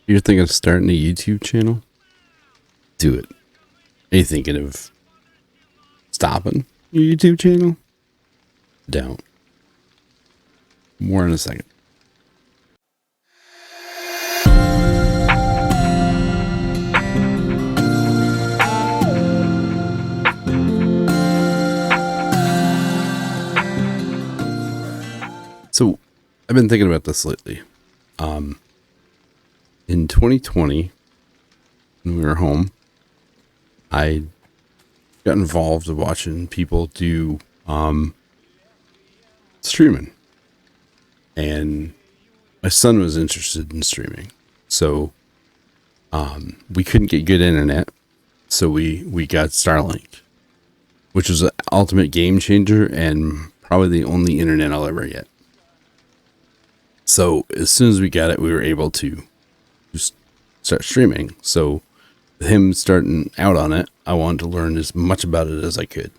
You're thinking of starting a YouTube channel? Do it. Are you thinking of stopping your YouTube channel? Don't. More in a second. So, I've been thinking about this lately. In 2020, when we were home, I got involved in watching people do streaming, and my son was interested in streaming, so we couldn't get good internet, so we got Starlink, which was an ultimate game changer and probably the only internet I'll ever get. So as soon as we got it, we were able to just start streaming. So with him starting out on it, I wanted to learn as much about it as I could.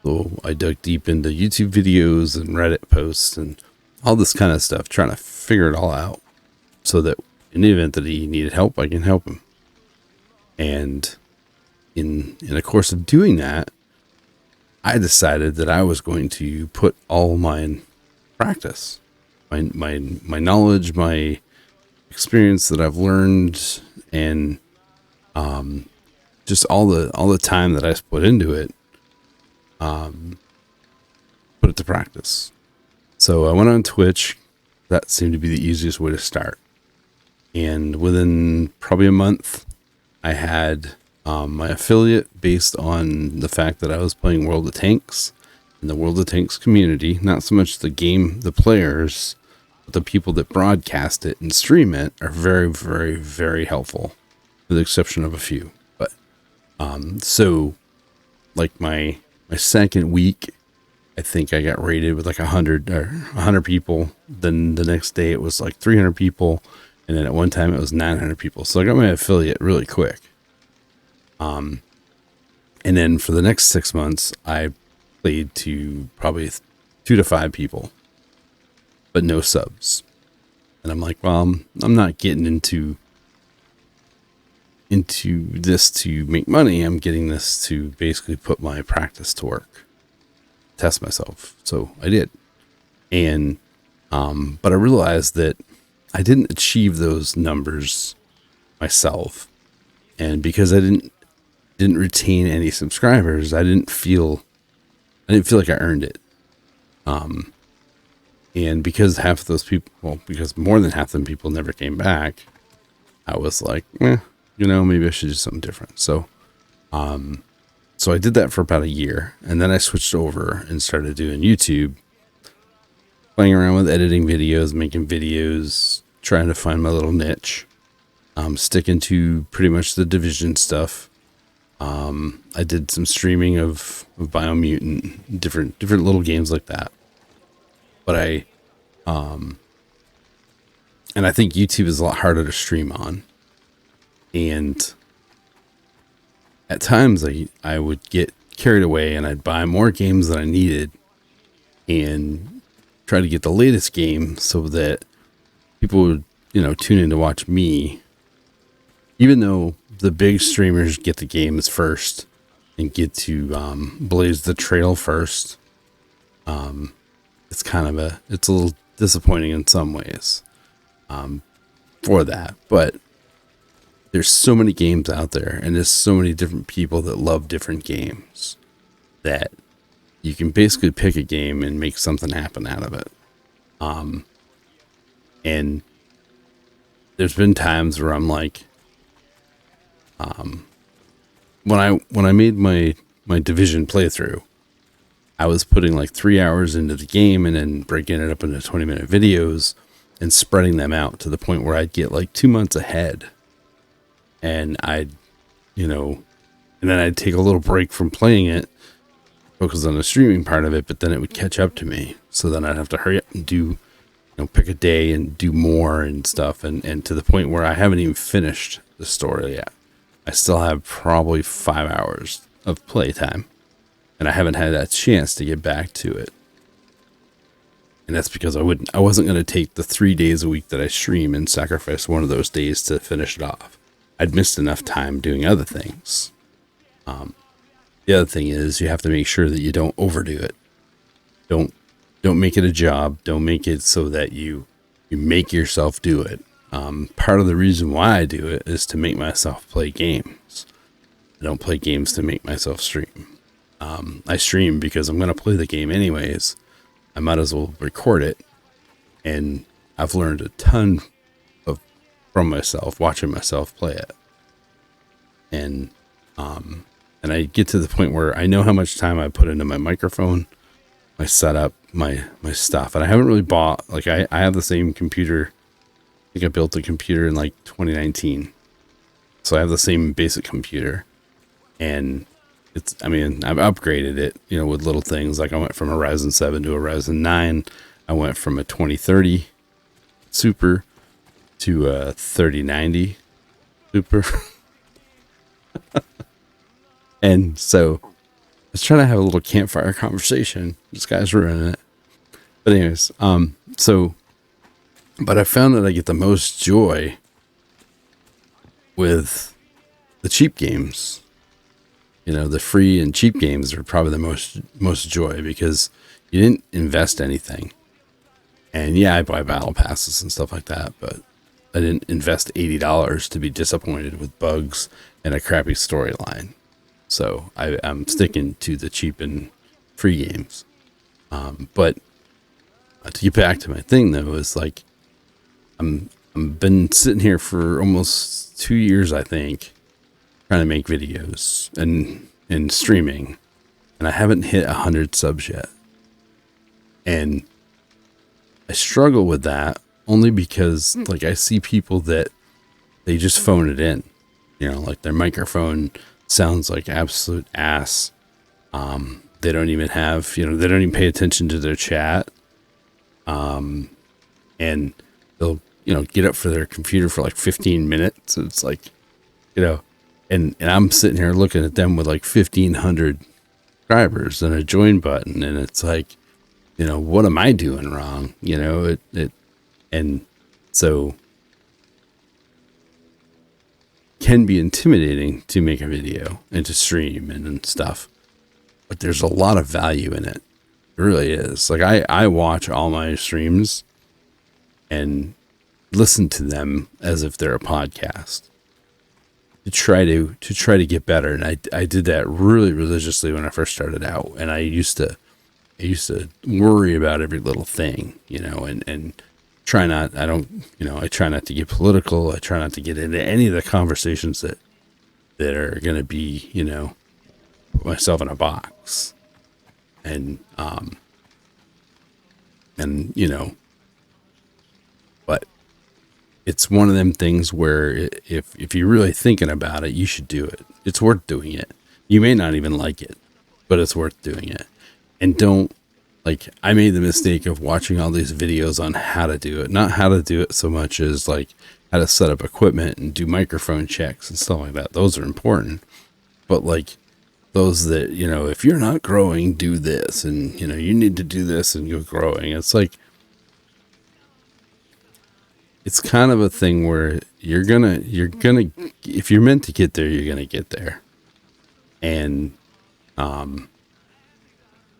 So I dug deep into YouTube videos and Reddit posts and all this kind of stuff, trying to figure it all out so that in the event that he needed help, I can help him. And in the course of doing that, I decided that I was going to put all my practice, my knowledge, my experience that I've learned, and just all the time that I put into it, put it to practice. So I went on Twitch. That seemed to be the easiest way to start. And within probably a month, I had my affiliate based on the fact that I was playing World of Tanks in the World of Tanks community. Not so much the game, the players, but the people that broadcast it and stream it are very, very, very helpful, with the exception of a few. But so like my second week, I think I got rated with like 100 people. Then the next day it was like 300 people. And then at one time it was 900 people. So I got my affiliate really quick. And then for the next 6 months, I played to probably 2 to 5 people, but no subs. And I'm like, well, I'm not getting into this to make money. I'm getting this to basically put my practice to work, test myself. So I did. And, but I realized that I didn't achieve those numbers myself. And because I didn't retain any subscribers, I didn't feel like I earned it. And because half of those people, because more than half of them people never came back, I was like, maybe I should do something different. So I did that for about a year, and then I switched over and started doing YouTube, playing around with editing videos, making videos, trying to find my little niche, sticking to pretty much the Division stuff. I did some streaming of Biomutant, different little games like that. But and I think YouTube is a lot harder to stream on. And at times I would get carried away and I'd buy more games than I needed and try to get the latest game so that people would, tune in to watch me, even though the big streamers get the games first and get to blaze the trail first. It's a little disappointing in some ways for that, but there's so many games out there and there's so many different people that love different games that you can basically pick a game and make something happen out of it. And there's been times where I'm like, when I made my Division playthrough, I was putting like 3 hours into the game and then breaking it up into 20-minute videos and spreading them out to the point where I'd get like 2 months ahead. And and then I'd take a little break from playing it, focus on the streaming part of it, but then it would catch up to me. So then I'd have to hurry up and do, pick a day and do more and stuff. And to the point where I haven't even finished the story yet. I still have probably 5 hours of playtime, and I haven't had that chance to get back to it. And that's because I wasn't going to take the 3 days a week that I stream and sacrifice one of those days to finish it off. I'd missed enough time doing other things. The other thing is you have to make sure that you don't overdo it. Don't make it a job. Don't make it so that you make yourself do it. Part of the reason why I do it is to make myself play games. I don't play games to make myself stream. I stream because I'm going to play the game anyways. I might as well record it. And I've learned a ton from myself, watching myself play it. And I get to the point where I know how much time I put into my microphone, my setup, my stuff. And I haven't really bought, like I have the same computer. I think I built a computer in like 2019. So I have the same basic computer. And I've upgraded it, with little things. Like I went from a Ryzen 7 to a Ryzen 9. I went from a 2030 Super to a 3090 Super. And so I was trying to have a little campfire conversation. This guy's ruining it. But anyways, but I found that I get the most joy with the cheap games. The free and cheap games are probably the most joy because you didn't invest anything. And yeah, I buy battle passes and stuff like that, but I didn't invest $80 to be disappointed with bugs and a crappy storyline. So I'm sticking to the cheap and free games. But to get back to my thing though, is like I'm been sitting here for almost 2 years, I think, trying to make videos and streaming, and I haven't hit 100 subs yet. And I struggle with that only because like I see people that they just phone it in, like their microphone sounds like absolute ass. They don't even have, they don't even pay attention to their chat. And they'll, get up for their computer for like 15 minutes. It's like, and I'm sitting here looking at them with like 1,500 subscribers and a join button. And it's like, what am I doing wrong? And so can be intimidating to make a video and to stream and stuff, but there's a lot of value in it. It really is. Like I watch all my streams and listen to them as if they're a podcast to try to get better. And I did that really religiously when I first started out. And I used to worry about every little thing, and try not, I try not to get political. I try not to get into any of the conversations that are going to be, put myself in a box. And but it's one of them things where if you're really thinking about it, you should do it. It's worth doing it. You may not even like it, but it's worth doing it. And don't, like, I made the mistake of watching all these videos on how to do it. Not how to do it so much as like how to set up equipment and do microphone checks and stuff like that. Those are important. But like those that, if you're not growing, do this. And, you need to do this and you're growing. It's like, it's kind of a thing where you're gonna, if you're meant to get there, you're gonna get there. And,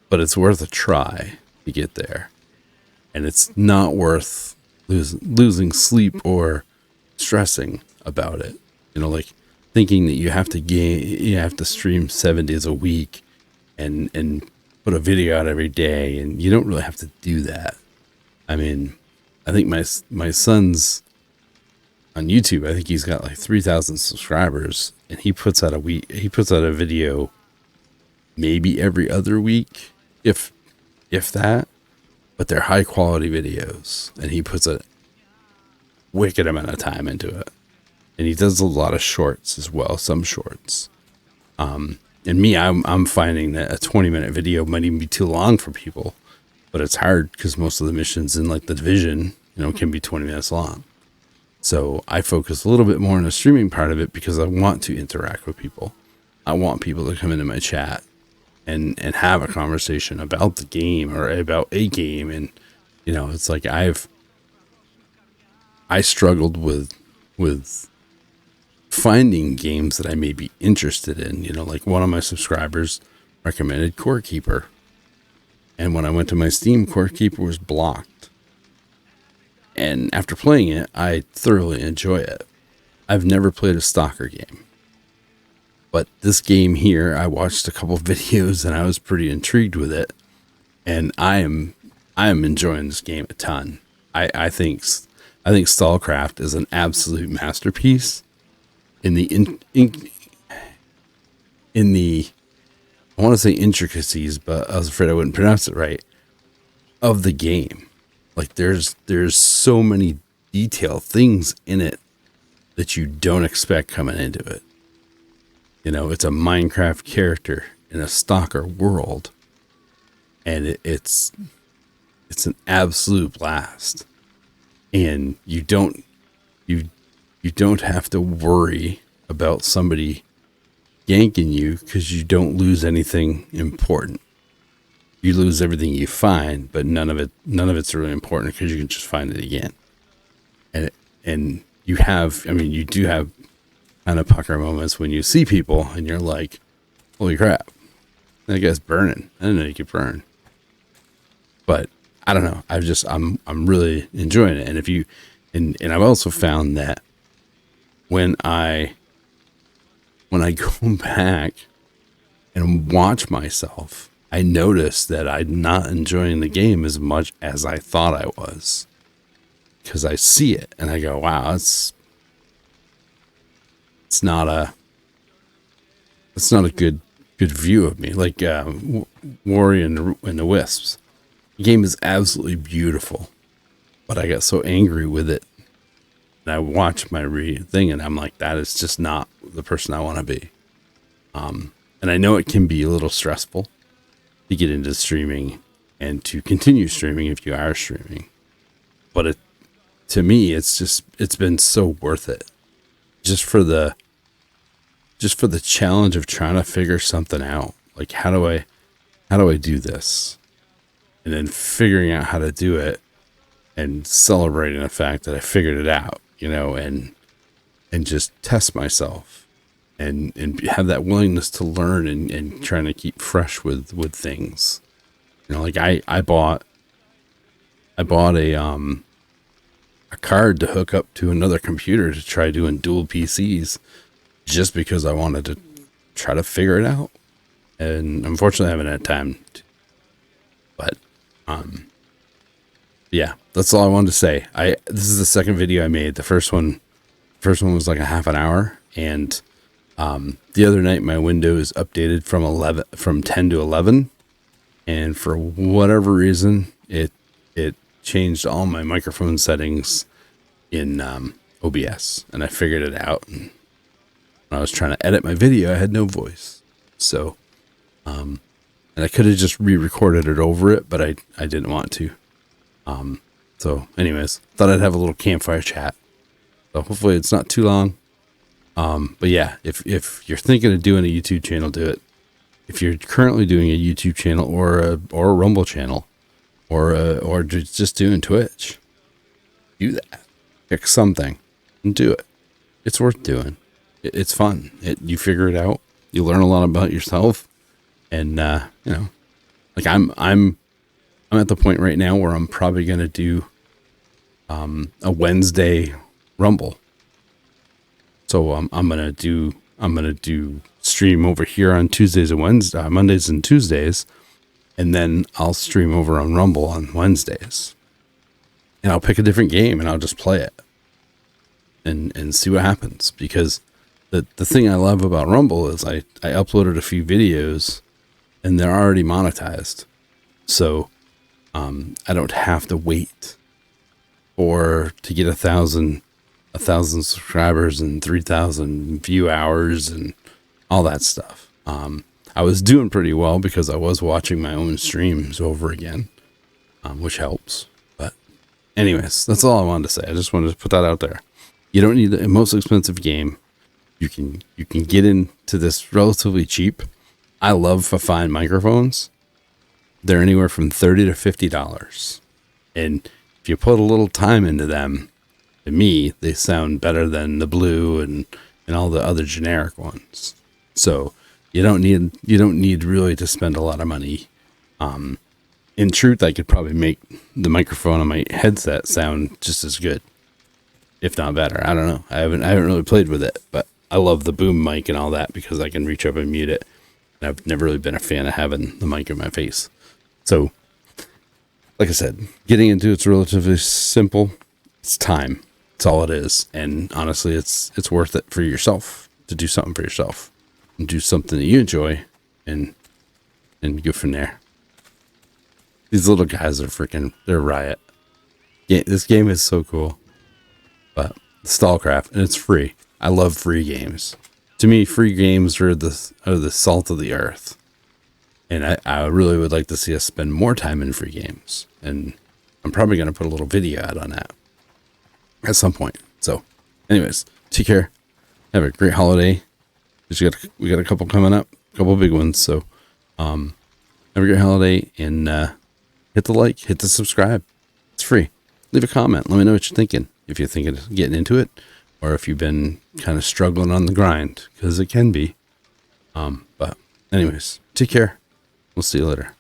but it's worth a try to get there. And it's not worth losing sleep or stressing about it. Like thinking that you have to stream 7 days a week and put a video out every day. And you don't really have to do that. I mean, I think my son's on YouTube. I think he's got like 3,000 subscribers and he puts out a video maybe every other week. If that, but they're high quality videos and he puts a wicked amount of time into it. And he does a lot of shorts as well, some shorts. And me, I'm finding that a 20-minute video might even be too long for people, but it's hard because most of the missions in like the division, can be 20 minutes long. So I focus a little bit more on the streaming part of it because I want to interact with people. I want people to come into my chat and have a conversation about the game or about a game and, You know, it's like I struggled with finding games that I may be interested in. You know, like one of my subscribers recommended Core Keeper. And when I went to my Steam, Core Keeper was blocked. And after playing it, I thoroughly enjoy it. I've never played a stalker game. But this game here, I watched a couple videos and I was pretty intrigued with it. And I am enjoying this game a ton. I think Stallcraft is an absolute masterpiece in the in the, I want to say intricacies, but I was afraid I wouldn't pronounce it right, of the game. Like there's so many detailed things in it that you don't expect coming into it. You know, it's a Minecraft character in a stalker world, and it's an absolute blast. And you don't have to worry about somebody ganking you because you don't lose anything important. You lose everything you find, but none of it's really important because you can just find it again. And you do have kind of pucker moments when you see people and you're like, holy crap, that guy's burning. I didn't know you could burn. But I don't know. I'm really enjoying it. And if you, and I've also found that when I go back and watch myself, I notice that I'm not enjoying the game as much as I thought I was, because I see it and I go, wow, it's not a good view of me. Like Warrior and the Wisps. The game is absolutely beautiful, but I got so angry with it. And I watched my thing and I'm like, that is just not the person I want to be. And I know it can be a little stressful to get into streaming and to continue streaming if you are streaming. But to me, it's been so worth it. Just for the challenge of trying to figure something out. Like, how do I do this? And then figuring out how to do it and celebrating the fact that I figured it out, you know, and just test myself and have that willingness to learn and trying to keep fresh with things. You know, like I bought a card to hook up to another computer to try doing dual PCs just because I wanted to try to figure it out. And unfortunately I haven't had time to. But yeah, that's all I wanted to say. This is the second video I made. The first one was like a half an hour, and the other night my Windows updated from 10 to 11, and for whatever reason it changed all my microphone settings in OBS, and I figured it out. And when I was trying to edit my video, I had no voice, so and I could have just re-recorded it over it, but I didn't want to. So anyways, thought I'd have a little campfire chat. So hopefully it's not too long. But yeah, if you're thinking of doing a YouTube channel, do it. If you're currently doing a YouTube channel or a Rumble channel or just doing Twitch, do that. Pick something and do it. It's worth doing. It's fun. You figure it out. You learn a lot about yourself. And, you know, like I'm at the point right now where I'm probably going to do, a Wednesday Rumble. So I'm going to do stream over here on Tuesdays and Mondays and Tuesdays. And then I'll stream over on Rumble on Wednesdays, and I'll pick a different game and I'll just play it and see what happens. Because the thing I love about Rumble is I uploaded a few videos and they're already monetized. So, I don't have to wait to get 1,000 subscribers and 3,000 view hours and all that stuff. I was doing pretty well because I was watching my own streams over again, which helps. But anyways, that's all I wanted to say. I just wanted to put that out there. You don't need the most expensive game. You can get into this relatively cheap. I love Fifine microphones. They're anywhere from $30 to $50. And if you put a little time into them, to me, they sound better than the Blue and all the other generic ones. So you don't need really to spend a lot of money. In truth, I could probably make the microphone on my headset sound just as good, if not better. I don't know. I haven't really played with it, but I love the boom mic and all that because I can reach up and mute it. And I've never really been a fan of having the mic in my face. So, like I said, getting into it's relatively simple. It's time. It's all it is. And honestly, it's worth it for yourself to do something for yourself and do something that you enjoy and go from there. These little guys are they're riot. Yeah, this game is so cool. But Stallcraft, and it's free. I love free games. To me, free games are the salt of the earth. And I really would like to see us spend more time in free games. And I'm probably going to put a little video out on that at some point. So, anyways, take care. Have a great holiday. We got a couple coming up, a couple big ones. So, have a great holiday and hit the like, hit the subscribe. It's free. Leave a comment. Let me know what you're thinking. If you're thinking of getting into it, or if you've been kind of struggling on the grind, because it can be. But anyways, take care. We'll see you later.